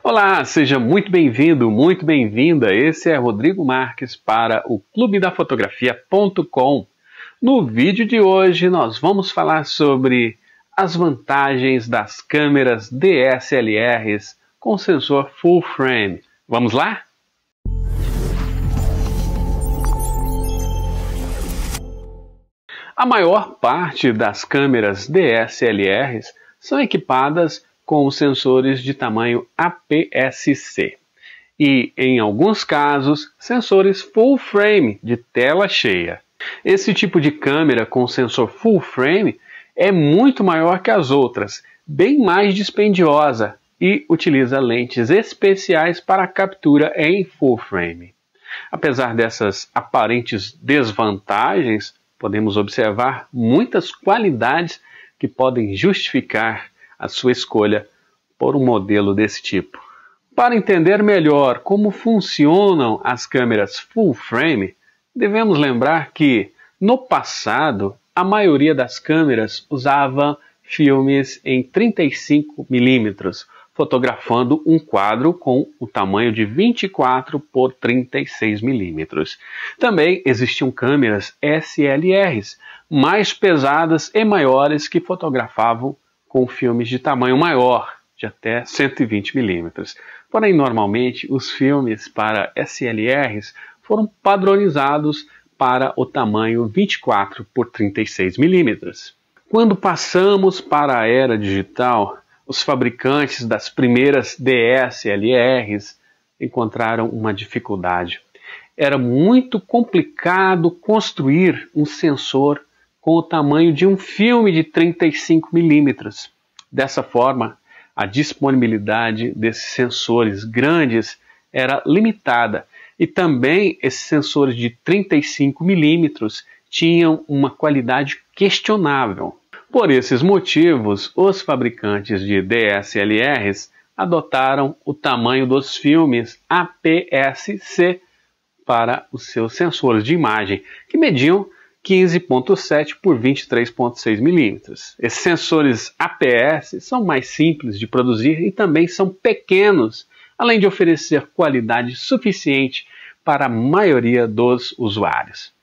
Olá, seja muito bem-vindo, muito bem-vinda. Esse é Rodrigo Marques para o clubedafotografia.com. No vídeo de hoje nós vamos falar sobre as vantagens das câmeras DSLRs com sensor full frame. Vamos lá? A maior parte das câmeras DSLRs são equipadas com sensores de tamanho APS-C e, em alguns casos, sensores full frame de tela cheia. Esse tipo de câmera com sensor full frame é muito maior que as outras, bem mais dispendiosa e utiliza lentes especiais para captura em full frame. Apesar dessas aparentes desvantagens, podemos observar muitas qualidades que podem justificar a sua escolha por um modelo desse tipo. Para entender melhor como funcionam as câmeras full frame, devemos lembrar que, no passado, a maioria das câmeras usava filmes em 35 mm, fotografando um quadro com o tamanho de 24 por 36 mm. Também existiam câmeras SLRs, mais pesadas e maiores, que fotografavam com filmes de tamanho maior, de até 120 mm. Porém, normalmente, os filmes para SLRs foram padronizados para o tamanho 24 por 36 mm. Quando passamos para a era digital, os fabricantes das primeiras DSLRs encontraram uma dificuldade. Era muito complicado construir um sensor com o tamanho de um filme de 35 mm. Dessa forma, a disponibilidade desses sensores grandes era limitada e também esses sensores de 35 mm tinham uma qualidade questionável. Por esses motivos, os fabricantes de DSLRs adotaram o tamanho dos filmes APS-C para os seus sensores de imagem, que mediam 15.7 por 23.6 mm. Esses sensores APS são mais simples de produzir e também são pequenos, além de oferecer qualidade suficiente para a maioria dos usuários.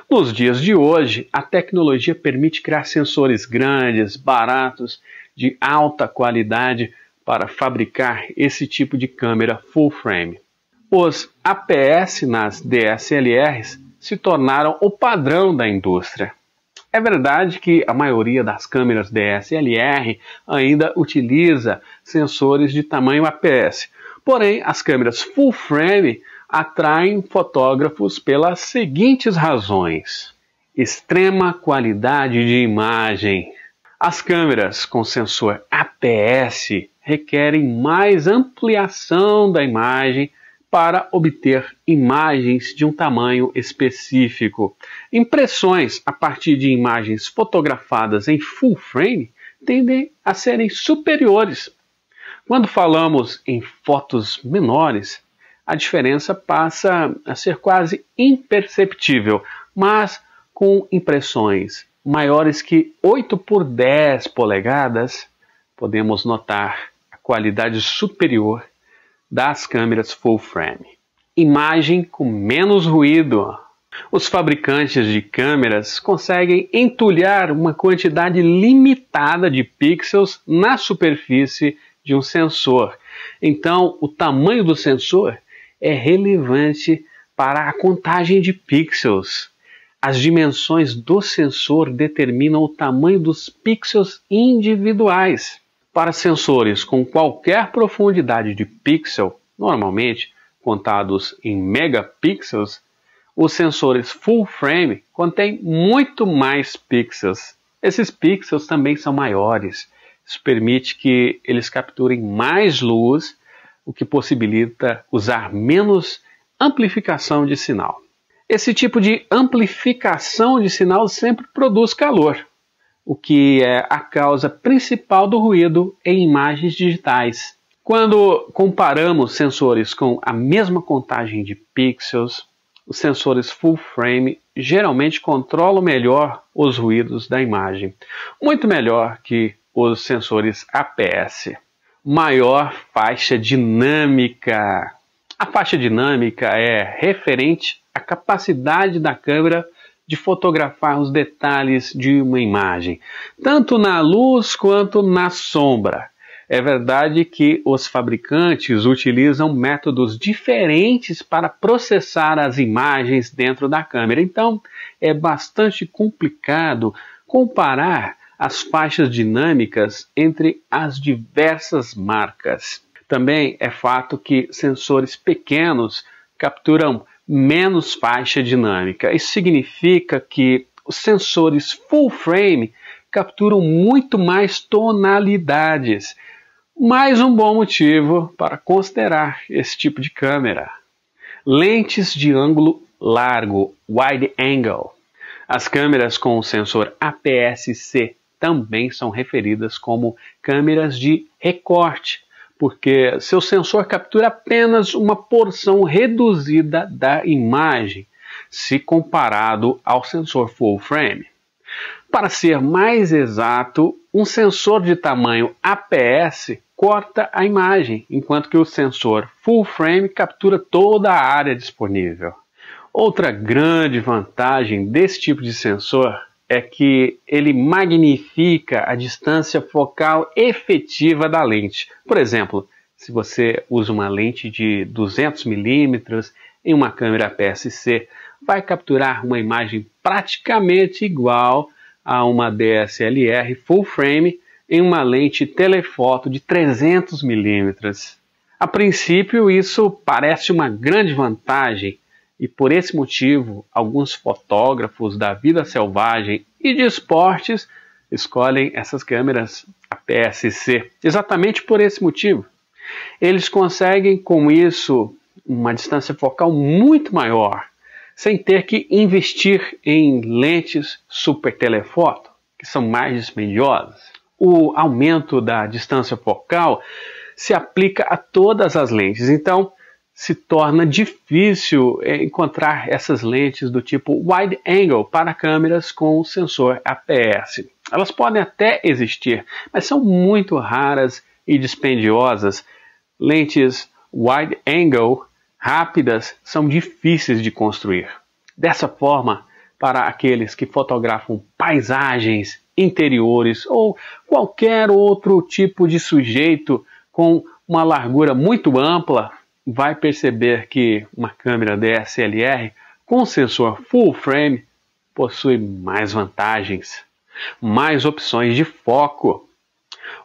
Nos dias de hoje, a tecnologia permite criar sensores grandes, baratos, de alta qualidade para fabricar esse tipo de câmera full frame. Os APS nas DSLRs se tornaram o padrão da indústria. É verdade que a maioria das câmeras DSLR ainda utiliza sensores de tamanho APS, porém as câmeras full frame atraem fotógrafos pelas seguintes razões: extrema qualidade de imagem. As câmeras com sensor APS requerem mais ampliação da imagem para obter imagens de um tamanho específico. Impressões a partir de imagens fotografadas em full frame tendem a serem superiores. Quando falamos em fotos menores, a diferença passa a ser quase imperceptível, mas com impressões maiores que 8 por 10 polegadas, podemos notar a qualidade superior das câmeras full frame. Imagem com menos ruído. Os fabricantes de câmeras conseguem entulhar uma quantidade limitada de pixels na superfície de um sensor. Então, o tamanho do sensor é relevante para a contagem de pixels. As dimensões do sensor determinam o tamanho dos pixels individuais. Para sensores com qualquer profundidade de pixel, normalmente contados em megapixels, os sensores full frame contêm muito mais pixels. Esses pixels também são maiores. Isso permite que eles capturem mais luz, o que possibilita usar menos amplificação de sinal. Esse tipo de amplificação de sinal sempre produz calor, o que é a causa principal do ruído em imagens digitais. Quando comparamos sensores com a mesma contagem de pixels, os sensores full frame geralmente controlam melhor os ruídos da imagem, muito melhor que os sensores APS. Maior faixa dinâmica. A faixa dinâmica é referente à capacidade da câmera de fotografar os detalhes de uma imagem, tanto na luz quanto na sombra. É verdade que os fabricantes utilizam métodos diferentes para processar as imagens dentro da câmera, então é bastante complicado comparar as faixas dinâmicas entre as diversas marcas. Também é fato que sensores pequenos capturam menos faixa dinâmica. Isso significa que os sensores full frame capturam muito mais tonalidades. Mais um bom motivo para considerar esse tipo de câmera. Lentes de ângulo largo, wide angle. As câmeras com o sensor APS-C também são referidas como câmeras de recorte, porque seu sensor captura apenas uma porção reduzida da imagem, se comparado ao sensor full frame. Para ser mais exato, um sensor de tamanho APS corta a imagem, enquanto que o sensor full frame captura toda a área disponível. Outra grande vantagem desse tipo de sensor é que ele magnifica a distância focal efetiva da lente. Por exemplo, se você usa uma lente de 200 mm em uma câmera APS-C, vai capturar uma imagem praticamente igual a uma DSLR full frame em uma lente telefoto de 300 mm. A princípio, isso parece uma grande vantagem, e por esse motivo, alguns fotógrafos da vida selvagem e de esportes escolhem essas câmeras APS-C. Exatamente por esse motivo. Eles conseguem, com isso, uma distância focal muito maior, sem ter que investir em lentes super telefoto, que são mais dispendiosas. O aumento da distância focal se aplica a todas as lentes, então se torna difícil encontrar essas lentes do tipo wide angle para câmeras com sensor APS. Elas podem até existir, mas são muito raras e dispendiosas. Lentes wide angle rápidas são difíceis de construir. Dessa forma, para aqueles que fotografam paisagens, interiores ou qualquer outro tipo de sujeito com uma largura muito ampla, vai perceber que uma câmera DSLR com sensor full frame possui mais vantagens, mais opções de foco.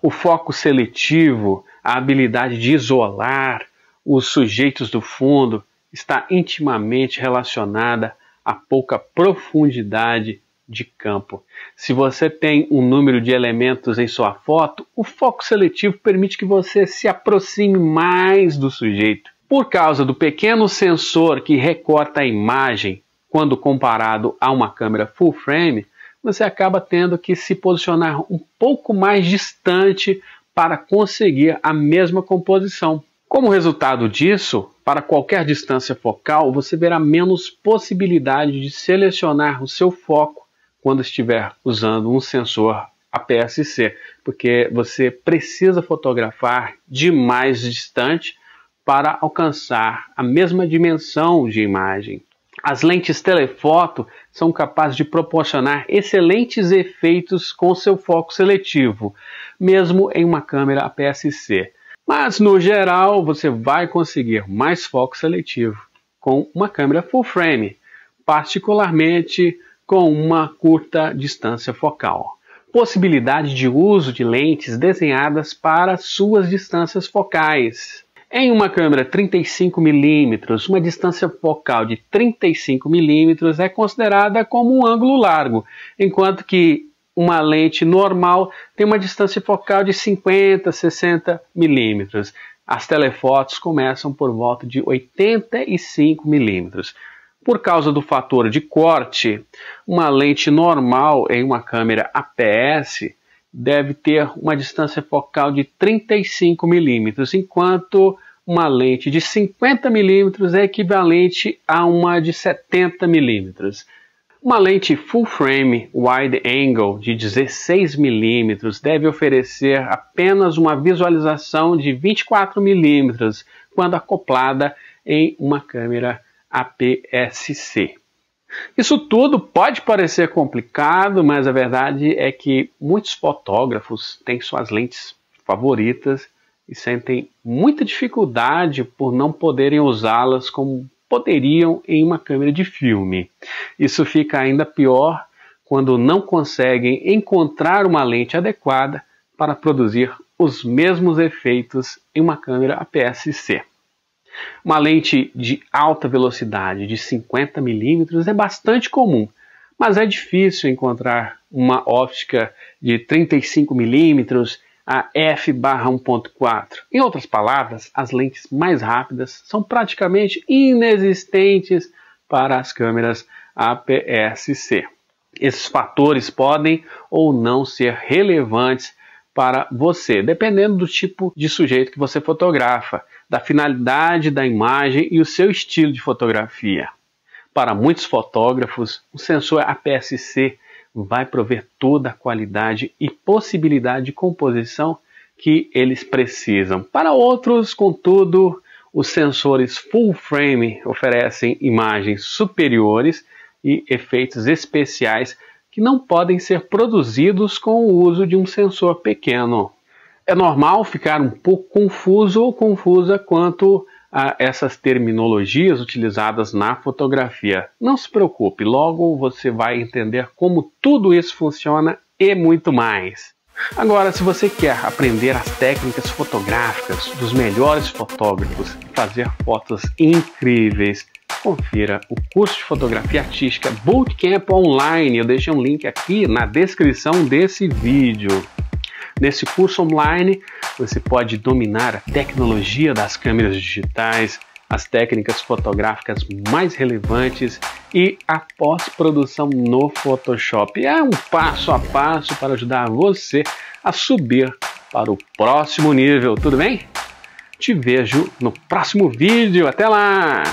O foco seletivo, a habilidade de isolar os sujeitos do fundo está intimamente relacionada a pouca profundidade de campo. Se você tem um número de elementos em sua foto, o foco seletivo permite que você se aproxime mais do sujeito. Por causa do pequeno sensor que recorta a imagem, quando comparado a uma câmera full frame, você acaba tendo que se posicionar um pouco mais distante para conseguir a mesma composição. Como resultado disso, para qualquer distância focal, você verá menos possibilidade de selecionar o seu foco quando estiver usando um sensor APS-C, porque você precisa fotografar de mais distante para alcançar a mesma dimensão de imagem. As lentes telefoto são capazes de proporcionar excelentes efeitos com seu foco seletivo, mesmo em uma câmera APS-C. Mas, no geral, você vai conseguir mais foco seletivo com uma câmera full frame, particularmente com uma curta distância focal. Possibilidade de uso de lentes desenhadas para suas distâncias focais. Em uma câmera 35 mm, uma distância focal de 35 mm é considerada como um ângulo largo, enquanto que uma lente normal tem uma distância focal de 50 a 60 mm. As telefotos começam por volta de 85 mm. Por causa do fator de corte, uma lente normal em uma câmera APS deve ter uma distância focal de 35 mm, enquanto uma lente de 50 mm é equivalente a uma de 70 mm. Uma lente full frame wide angle de 16 mm deve oferecer apenas uma visualização de 24 mm quando acoplada em uma câmera APS-C. Isso tudo pode parecer complicado, mas a verdade é que muitos fotógrafos têm suas lentes favoritas e sentem muita dificuldade por não poderem usá-las como poderiam em uma câmera de filme. Isso fica ainda pior quando não conseguem encontrar uma lente adequada para produzir os mesmos efeitos em uma câmera APS-C. Uma lente de alta velocidade de 50 mm é bastante comum, mas é difícil encontrar uma óptica de 35 mm a f/1.4. Em outras palavras, as lentes mais rápidas são praticamente inexistentes para as câmeras APS-C. Esses fatores podem ou não ser relevantes para você, dependendo do tipo de sujeito que você fotografa, da finalidade da imagem e o seu estilo de fotografia. Para muitos fotógrafos, o sensor APS-C vai prover toda a qualidade e possibilidade de composição que eles precisam. Para outros, contudo, os sensores full frame oferecem imagens superiores e efeitos especiais que não podem ser produzidos com o uso de um sensor pequeno. É normal ficar um pouco confuso ou confusa quanto a essas terminologias utilizadas na fotografia. Não se preocupe, logo você vai entender como tudo isso funciona e muito mais. Agora, se você quer aprender as técnicas fotográficas dos melhores fotógrafos e fazer fotos incríveis, confira o curso de fotografia artística Bootcamp Online. Eu deixei um link aqui na descrição desse vídeo. Nesse curso online, você pode dominar a tecnologia das câmeras digitais, as técnicas fotográficas mais relevantes e a pós-produção no Photoshop. É um passo a passo para ajudar você a subir para o próximo nível, tudo bem? Te vejo no próximo vídeo. Até lá!